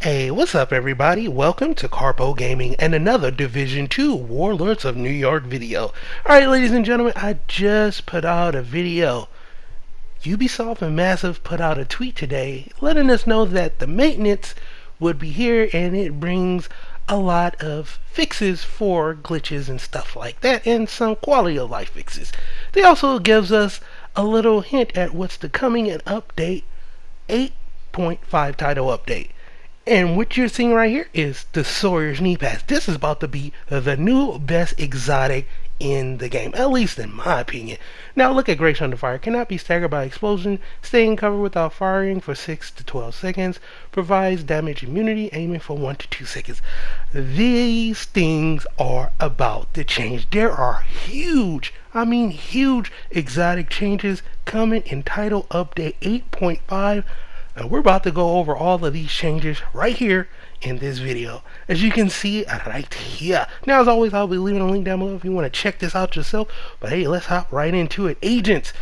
Hey, what's up everybody? Welcome to Karpo Gaming and another Division 2 Warlords of New York video. Alright ladies and gentlemen, I just put out a video. Ubisoft and Massive put out a tweet today letting us know that the maintenance would be here and it brings a lot of fixes for glitches and stuff like that and some quality of life fixes. They also gives us a little hint at what's to coming in update 8.5 title update. And what you're seeing right here is the Sawyer's Knee Pads. This is about to be the new best exotic in the game, at least in my opinion. Now look at Grace Under Fire. Cannot be staggered by explosion, staying covered without firing for 6 to 12 seconds, provides damage immunity, aiming for 1 to 2 seconds. These things are about to change. There are huge, I mean huge exotic changes coming in title update 8.5. And we're about to go over all of these changes right here in this video. As you can see right here. Now as always, I'll be leaving a link down below if you want to check this out yourself. But hey, let's hop right into it. Agents,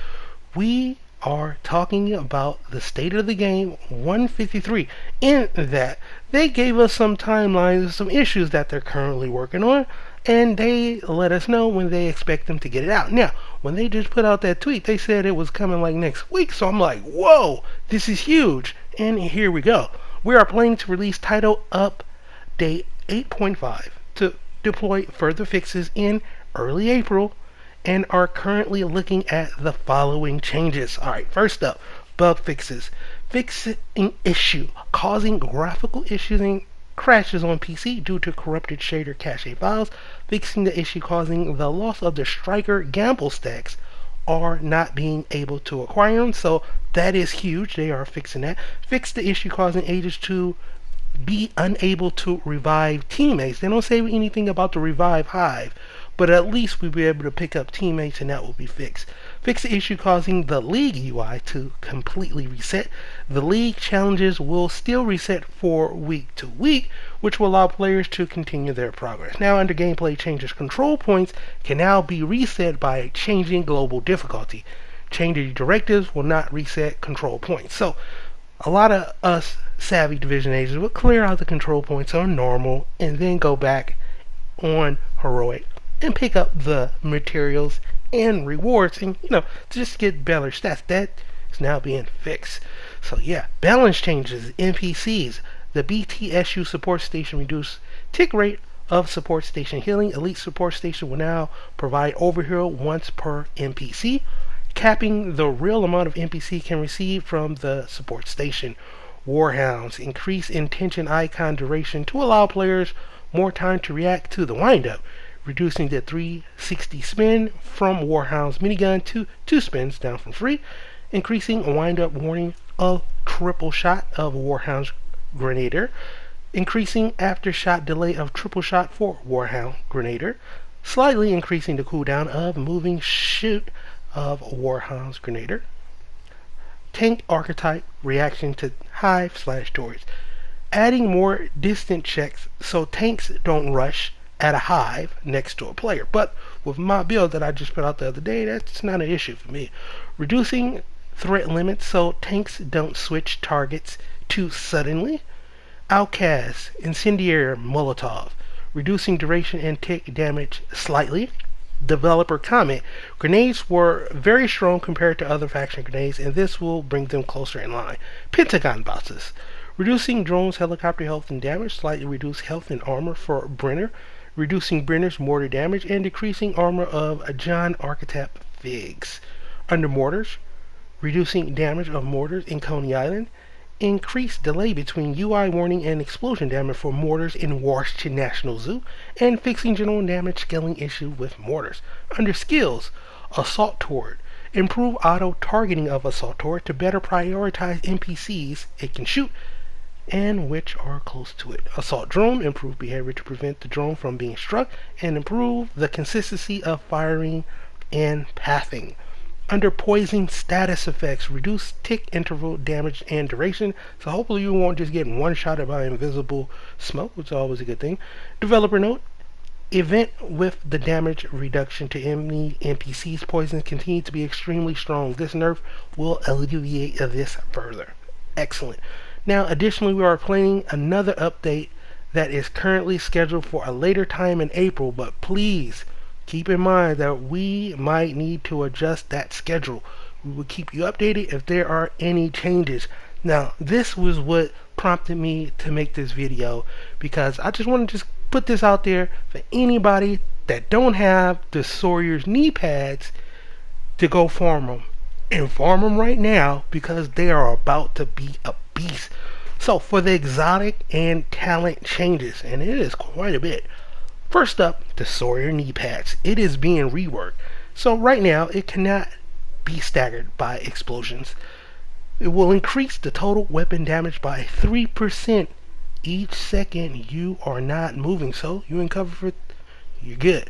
we are talking about the state of the game 153. In that, they gave us some timelines, some issues that they're currently working on. And they let us know when they expect them to get it out. Now, when they just put out that tweet, they said it was coming like next week. So I'm like, whoa, this is huge. And here we go. We are planning to release title update 8.5 to deploy further fixes in early April and are currently looking at the following changes. Alright, first up, bug fixes. Fixing issue causing graphical issues and crashes on PC due to corrupted shader cache files, fixing the issue causing the loss of the striker gamble stacks are not being able to acquire them. So that is huge. They are fixing that. Fix the issue causing agents to be unable to revive teammates. They don't say anything about the revive hive, but at least we'll be able to pick up teammates and that will be fixed. Fix the issue causing the league UI to completely reset. The league challenges will still reset for week to week, which will allow players to continue their progress. Now under gameplay changes, control points can now be reset by changing global difficulty. Changing directives will not reset control points. So a lot of us savvy division agents will clear out the control points on normal and then go back on heroic and pick up the materials and rewards and just get better stats. That is now being fixed. So yeah, balance changes, NPCs. The BTSU support station reduced tick rate of support station healing. Elite support station will now provide overheal once per NPC, capping the real amount of NPC can receive from the support station. Warhounds increase intention icon duration to allow players more time to react to the windup, reducing the 360 spin from Warhound's minigun to 2 spins down from 3, increasing a wind-up warning of triple shot of Warhound's Grenadier, increasing after-shot delay of triple shot for Warhound Grenadier, slightly increasing the cooldown of moving shoot of Warhound's Grenadier, tank archetype reaction to hive/turrets, adding more distant checks so tanks don't rush at a hive next to a player. But with my build that I just put out the other day, that's not an issue for me. Reducing threat limits so tanks don't switch targets too suddenly. Outcast, Incendiary Molotov, reducing duration and tick damage slightly. Developer comment, grenades were very strong compared to other faction grenades and this will bring them closer in line. Pentagon Bosses, reducing drones helicopter health and damage, slightly reduced health and armor for Brenner, reducing Brenner's mortar damage and decreasing armor of John Archetype Figs. Under mortars, reducing damage of mortars in Coney Island, increased delay between UI warning and explosion damage for mortars in Washington National Zoo, and fixing general damage scaling issue with mortars. Under skills, assault turret, improve auto targeting of assault turret to better prioritize NPCs it can shoot and which are close to it. Assault drone, improve behavior to prevent the drone from being struck and improve the consistency of firing and pathing. Under poison status effects, reduce tick interval damage and duration, so hopefully you won't just get one shot by invisible smoke, which is always a good thing. Developer note, event with the damage reduction to enemy NPCs poison continue to be extremely strong. This nerf will alleviate this further. Excellent. Now, additionally, we are planning another update that is currently scheduled for a later time in April, but please keep in mind that we might need to adjust that schedule. We will keep you updated if there are any changes. Now, this was what prompted me to make this video, because I just want to just put this out there for anybody that don't have the Sawyer's knee pads to go farm them. And farm them right now, because they are about to be a beast. So for the exotic and talent changes, and it is quite a bit. First up, the Sawyer knee pads. It is being reworked. So right now, it cannot be staggered by explosions. It will increase the total weapon damage by 3% each second you are not moving. So you in cover for, you're good.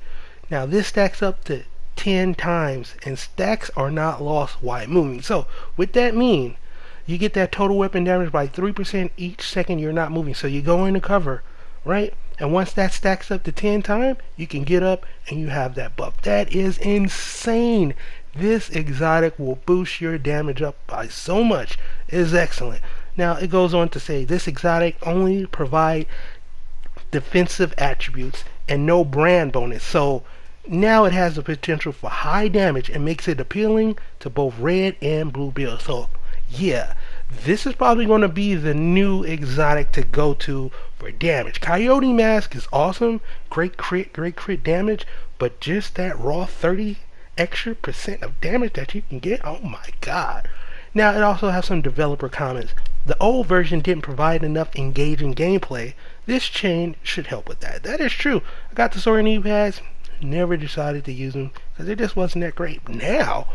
Now this stacks up to 10 times, and stacks are not lost while moving. So with that mean, you get that total weapon damage by 3% each second you're not moving. So you go into cover, right? And once that stacks up to 10 times, you can get up and you have that buff. That is insane. This exotic will boost your damage up by so much. It is excellent. Now it goes on to say this exotic only provide defensive attributes and no brand bonus. So now it has the potential for high damage and makes it appealing to both red and blue builds. So yeah, this is probably going to be the new exotic to go to for damage. Coyote Mask is awesome, great crit damage, but just that raw 30 extra % of damage that you can get, oh my god. Now it also has some developer comments. The old version didn't provide enough engaging gameplay. This change should help with that. That is true. I got the Sawyer knee pads, never decided to use them because it just wasn't that great. Now,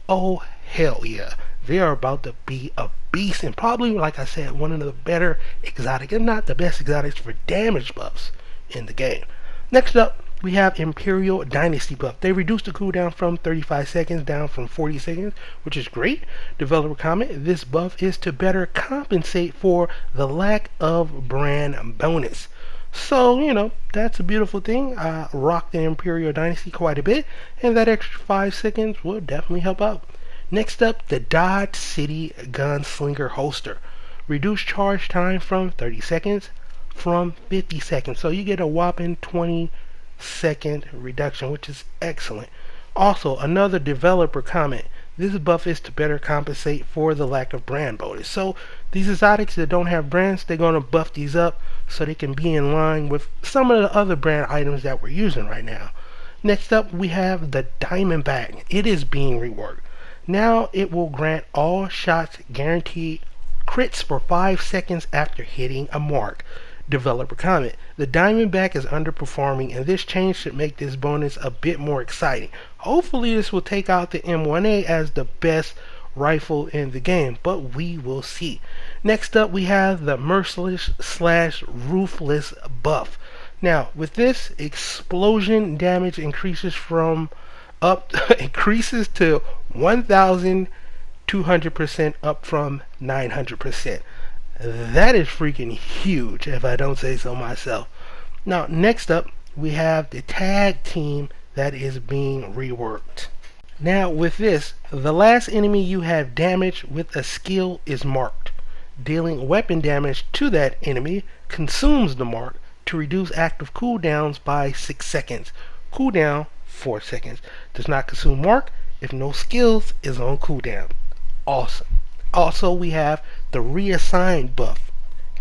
oh hell yeah, they are about to be a beast, and probably, like I said, one of the better exotic, if not the best exotics for damage buffs in the game. Next up, we have Imperial Dynasty buff. They reduced the cooldown from 35 seconds down from 40 seconds, which is great. Developer comment, this buff is to better compensate for the lack of brand bonus. So, you know, that's a beautiful thing. I rock the Imperial Dynasty quite a bit, and that extra 5 seconds will definitely help out. Next up, the Dodge City Gunslinger Holster. Reduced charge time from 30 seconds from 50 seconds. So you get a whopping 20-second reduction, which is excellent. Also, another developer comment. This buff is to better compensate for the lack of brand bonus. So these exotics that don't have brands, they're going to buff these up so they can be in line with some of the other brand items that we're using right now. Next up, we have the Diamondback. It is being reworked. Now it will grant all shots guaranteed crits for 5 seconds after hitting a mark. Developer comment. The Diamondback is underperforming, and this change should make this bonus a bit more exciting. Hopefully this will take out the M1A as the best rifle in the game, but we will see. Next up, we have the Merciless / Ruthless buff. Now with this, explosion damage increases from increases to 1,200% up from 900%. That is freaking huge, if I don't say so myself. Now next up, we have the tag team that is being reworked. Now with this, the last enemy you have damaged with a skill is marked. Dealing weapon damage to that enemy consumes the mark to reduce active cooldowns by 6 seconds. Cooldown 4 seconds. Does not consume mark if no skills is on cooldown. Awesome. Also, we have the Reassigned Buff.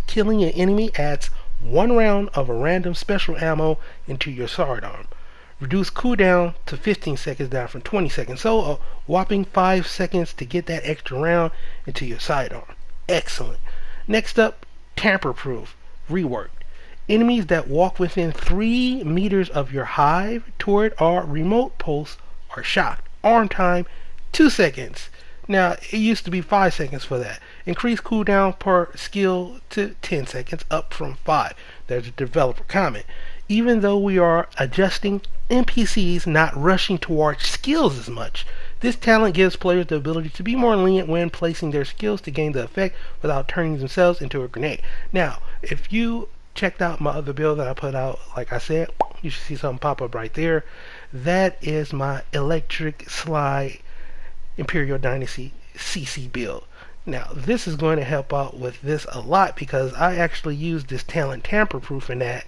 Killing an enemy adds 1 round of a random special ammo into your sidearm. Reduce cooldown to 15 seconds down from 20 seconds. So a whopping 5 seconds to get that extra round into your sidearm. Excellent. Next up, Tamper-Proof Reworked. Enemies that walk within 3 meters of your hive, turret, or remote post are shocked. Arm time 2 seconds. Now it used to be 5 seconds for that. Increase cooldown per skill to 10 seconds, up from 5. There's a developer comment. Even though we are adjusting NPCs not rushing towards skills as much, this talent gives players the ability to be more lenient when placing their skills to gain the effect without turning themselves into a grenade. Now, if you checked out my other build that I put out, like I said, you should see something pop up right there. That is my electric slide Imperial Dynasty CC build. Now, this is going to help out with this a lot because I actually used this talent tamper-proof in that,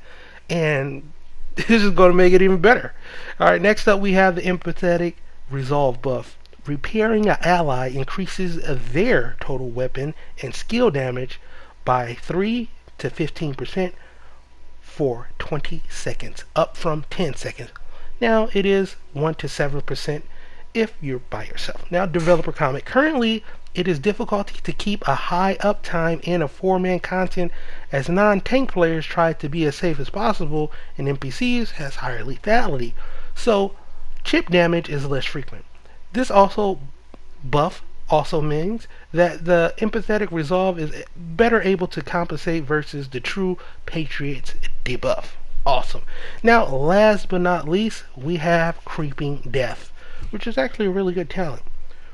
and this is going to make it even better. Alright, next up we have the Empathetic Resolve buff. Repairing an ally increases their total weapon and skill damage by 3 to 15% for 20 seconds, up from 10 seconds. Now it is 1 to 7% if you're by yourself. Now, developer comment. Currently, it is difficulty to keep a high uptime in a 4-man content as non-tank players try to be as safe as possible and NPCs has higher lethality. So, chip damage is less frequent. This buff also means that the Empathetic Resolve is better able to compensate versus the true Patriots debuff. Awesome. Now, last but not least, we have Creeping Death, which is actually a really good talent.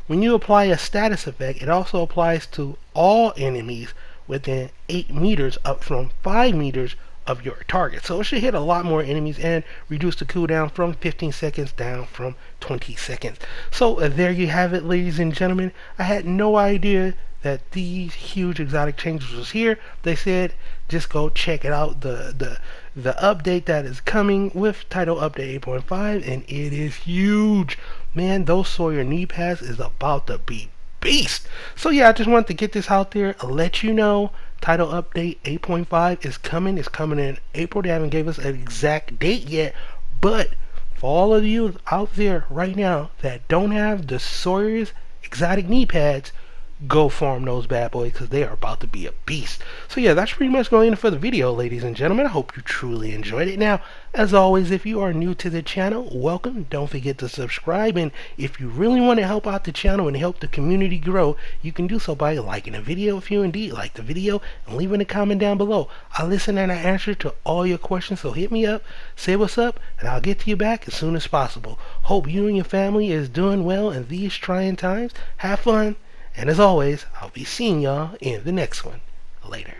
When you apply a status effect, it also applies to all enemies within 8 meters, up from 5 meters of your target. So it should hit a lot more enemies and reduce the cooldown from 15 seconds down from 20 seconds. So there you have it, ladies and gentlemen. I had no idea that these huge exotic changes was here. They said just go check it out, the update that is coming with title update 8.5, and it is huge. Man, those Sawyer knee pads is about to be beast. So yeah, I just wanted to get this out there, let you know title update 8.5 is coming. It's coming in April. They haven't gave us an exact date yet, but for all of you out there right now that don't have the Sawyer's exotic knee pads, go farm those bad boys because they are about to be a beast. So yeah, that's pretty much going in for the video, ladies and gentlemen. I hope you truly enjoyed it. Now, as always, if you are new to the channel, welcome. Don't forget to subscribe, and if you really want to help out the channel and help the community grow, you can do so by liking the video if you indeed like the video and leaving a comment down below. I listen and I answer to all your questions, so hit me up, say what's up, and I'll get to you back as soon as possible. Hope you and your family is doing well in these trying times. Have fun. And as always, I'll be seeing y'all in the next one. Later.